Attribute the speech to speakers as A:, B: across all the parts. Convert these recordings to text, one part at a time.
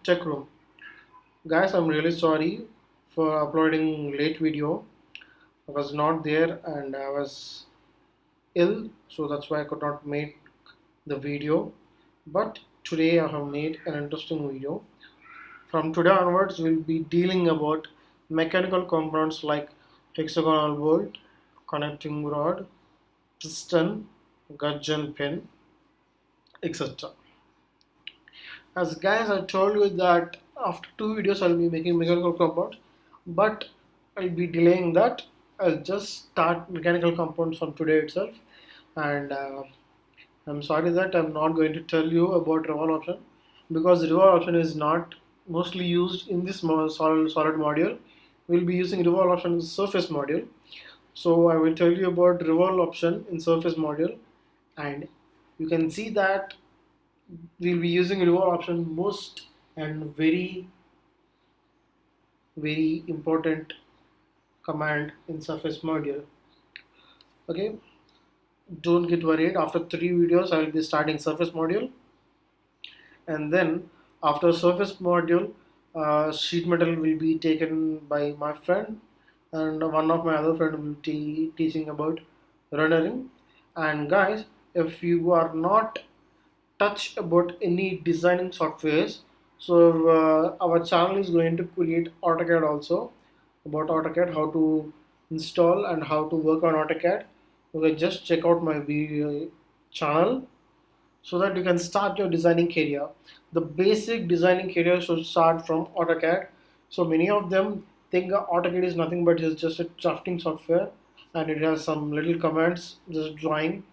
A: Tech Room. Guys, I'm really sorry for uploading late video. I was not there and I was ill, so that's why I could not make the video. But today I have made an interesting video. From today onwards, we'll be dealing about mechanical components like hexagonal bolt, connecting rod, piston, gudgeon pin, etc. As guys, I told you that after two videos I'll be making mechanical compounds, but I'll be delaying that. I'll just start mechanical compounds from today itself, and I'm sorry that I'm not going to tell you about revolve option because revolve option is not mostly used in this solid module. We'll be using revolve option in surface module. So I will tell you about revolve option in surface module, and you can see that we'll be using revolve option most and very important command in surface module. Okay, don't get worried, after three videos I will be starting surface module, and then after surface module sheet metal will be taken by my friend, and one of my other friend will be teaching about rendering. And guys, if you are not touch about any designing softwares, so our channel is going to create AutoCAD also, about AutoCAD, how to install and how to work on AutoCAD. Okay, just check out my video channel so that you can start your designing career. The basic designing career should start from AutoCAD. So many of them think AutoCAD is nothing but it's just a drafting software and it has some little commands, just drawing.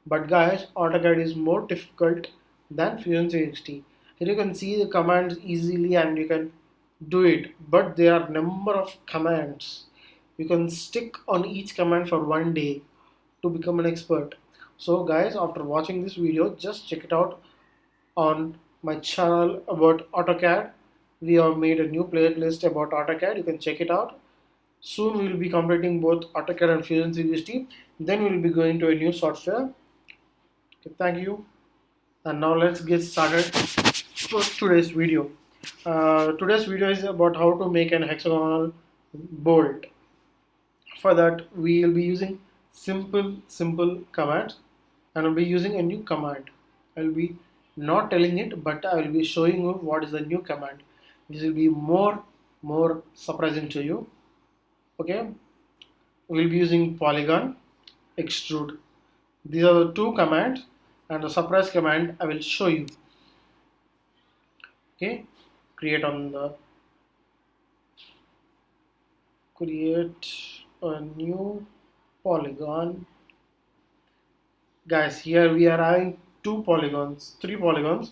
A: But guys, AutoCAD is more difficult than Fusion 360. Here you can see the commands easily and you can do it. But there are number of commands. You can stick on each command for one day to become an expert. So guys, after watching this video, just check it out on my channel about AutoCAD. We have made a new playlist about AutoCAD. You can check it out. Soon we will be completing both AutoCAD and Fusion 360. Then we will be going to a new software. Okay, thank you. And now let's get started for today's video. Today's video is about how to make an hexagonal bolt. For that we will be using simple commands, and I'll be using a new command. I'll be not telling it, but I will be showing you what is the new command. This will be more surprising to you. Okay, we'll be using polygon, extrude. These are the two commands, and the surprise command I will show you. Okay, create a new polygon. Guys, here we are having three polygons,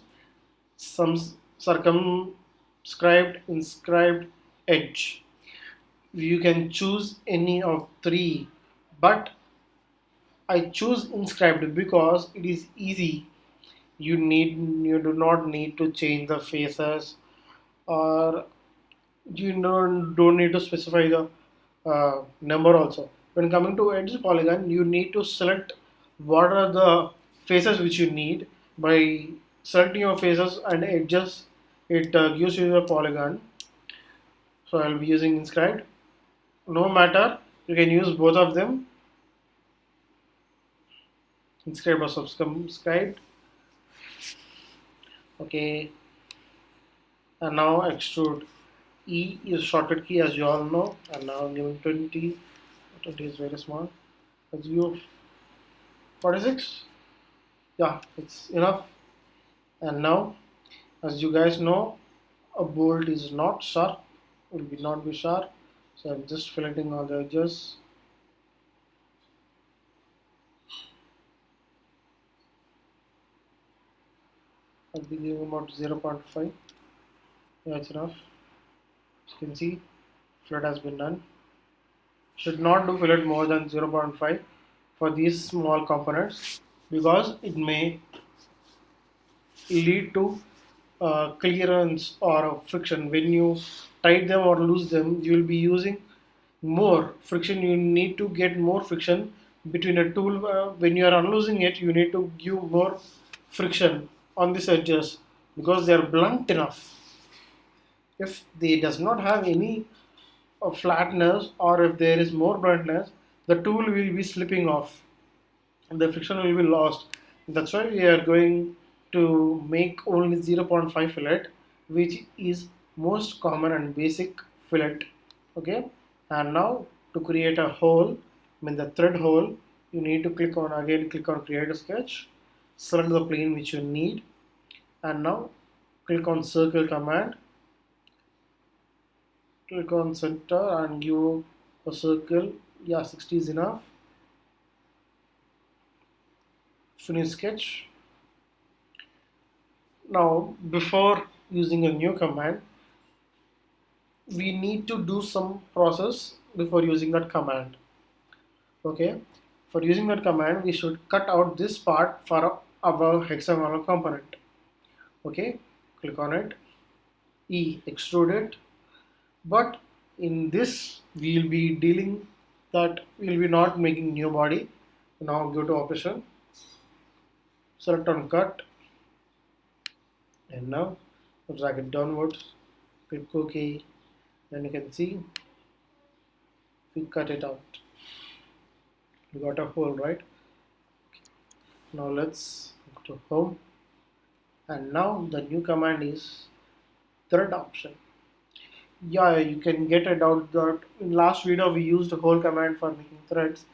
A: some circumscribed, inscribed, edge. You can choose any of three, but I choose inscribed because it is easy. You do not need to change the faces, or you don't need to specify the number also. When coming to edge polygon, you need to select what are the faces which you need. By selecting your faces and edges, it gives you the polygon. So I'll be using inscribed. No matter, you can use both of them, inscribed or subscribed. Okay, and now extrude. E is shortcut key, as you all know, and now I'm giving 20. 20 is very small. Let's give 46. Yeah, it's enough. And now, as you guys know, a bolt is not sharp, will be not be sharp. So I'm just filleting all the edges. I'll be giving about 0.5. Yeah, it's enough. As you can see, fillet has been done. Should not do fillet more than 0.5 for these small components because it may lead to clearance or friction. When you tight them or loose them, you will be using more friction. You need to get more friction between a tool. When you are unloosing it, you need to give more friction on these edges because they are blunt enough. If they does not have any flatness, or if there is more bluntness, the tool will be slipping off and the friction will be lost. That's why we are going to make only zero point 0.5 fillet, which is most common and basic fillet. Okay, and now to create a hole, I mean the thread hole, you need to click on create a sketch, select the plane which you need, and now click on circle command, click on center and give a circle. Yeah, 60 is enough. Finish sketch. Now before using a new command, we need to do some process before using that command. Okay, for using that command we should cut out this part for our hexagonal component. Okay, click on it, extrude it, but in this we'll be dealing that we'll be not making new body. Now go to operation, select on cut, and now drag it downwards, click OK, and you can see we cut it out. We got a hole, right? Now let's go to home, and now the new command is thread option. Yeah, you can get a doubt that in last video we used a whole command for making threads.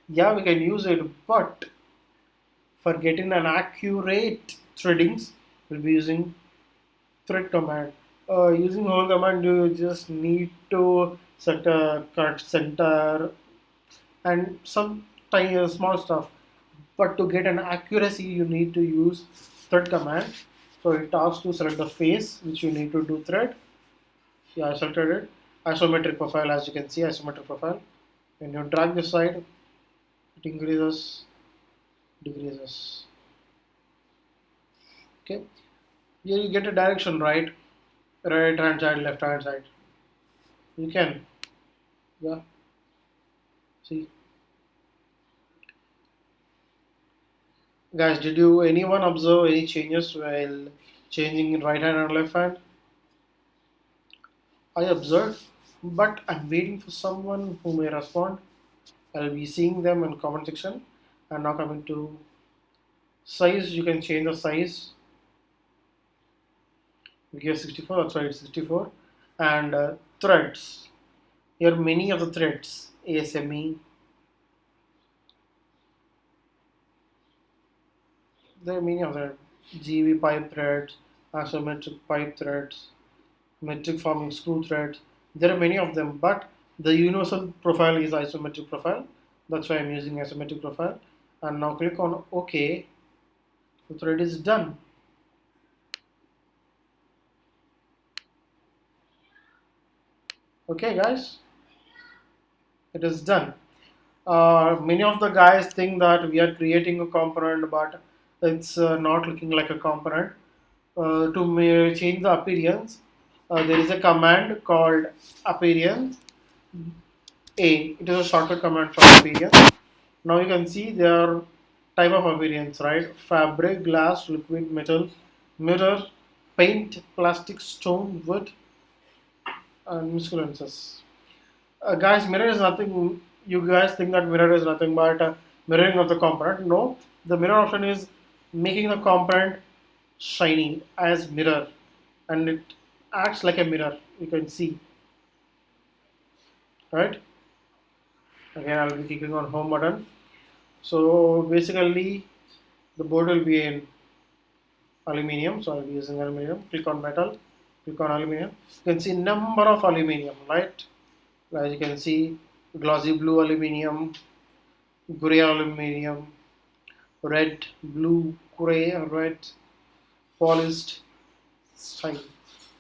A: Yeah, we can use it, but for getting an accurate threadings, we'll be using thread command. Using whole command, you just need to set a cut center and some tiny small stuff. But to get an accuracy, you need to use thread command. So it asks to select the face, which you need to do thread. Yeah, I selected it. Isometric profile, as you can see, isometric profile. When you drag this side, it increases, decreases. Okay. Here you get a direction, right? Right hand side, left hand side. You can, yeah. See, guys, did you anyone observe any changes while changing in right hand and left hand? I observed, but I'm waiting for someone who may respond. I'll be seeing them in comment section. And now coming to size, you can change the size. We give 64, that's why it's 64. And threads. Here are many of the threads. ASME. There are many of them. GV pipe threads, isometric pipe threads, metric forming screw threads. There are many of them, but the universal profile is isometric profile. That's why I'm using isometric profile. And now click on OK. The thread is done. Okay, guys, it is done. Many of the guys think that we are creating a component, but it's not looking like a component. To change the appearance, there is a command called appearance A. It is a shortcut command for appearance. Now you can see there are type of appearance, right? Fabric, glass, liquid, metal, mirror, paint, plastic, stone, wood, and miscellaneous. Guys, mirror is nothing. You guys think that mirror is nothing but mirroring of the component. No, the mirror option is making the component shiny as mirror, and it acts like a mirror. You can see, right? Again, I'll be clicking on home button. So basically, the board will be in aluminium. So I'll be using aluminium. Click on metal. Click on aluminium. You can see number of aluminium, right? As you can see, glossy blue aluminium, gray aluminium, red, blue, gray, red, polished style.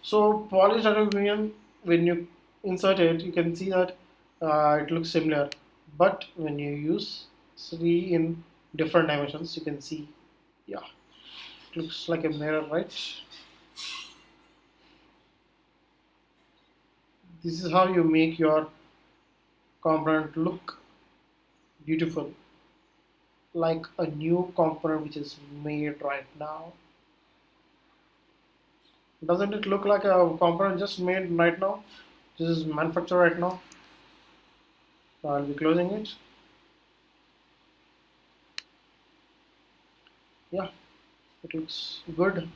A: So polished aluminium, when you insert it, you can see that it looks similar, but when you use three in different dimensions, you can see, yeah, it looks like a mirror, right? This is how you make your component look beautiful, like a new component which is made right now. Doesn't it look like a component just made right now? This is manufactured right now. So I'll be closing it. Yeah, it looks good,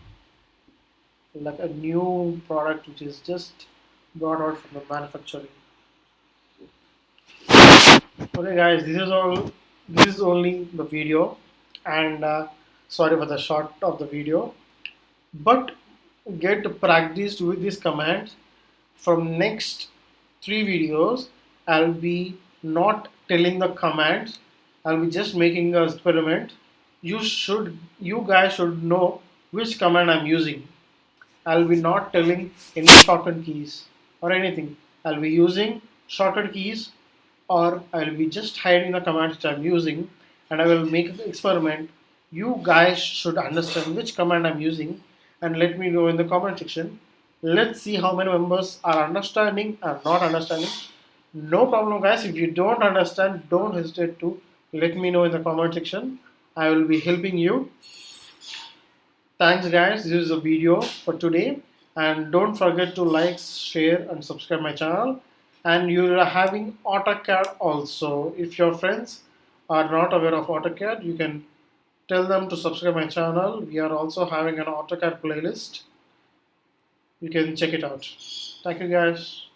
A: like a new product which is just brought out from the manufacturing. Okay, guys, this is all. This is only the video, and sorry for the short of the video. But get practiced with this command. From next three videos, I'll be not telling the commands. I'll be just making an experiment. You guys should know which command I'm using. I'll be not telling any shortcut keys or anything. I'll be using shortcut keys, or I'll be just hiding the commands which I'm using, and I will make the experiment. You guys should understand which command I'm using and let me know in the comment section. Let's see how many members are understanding or not understanding. No problem, guys. If you don't understand, don't hesitate to let me know in the comment section. I will be helping you. Thanks, guys. This is a video for today, and don't forget to like, share, and subscribe my channel. And you're having AutoCAD also. If your friends are not aware of AutoCAD, you can tell them to subscribe my channel. We are also having an AutoCAD playlist. You can check it out. Thank you, guys.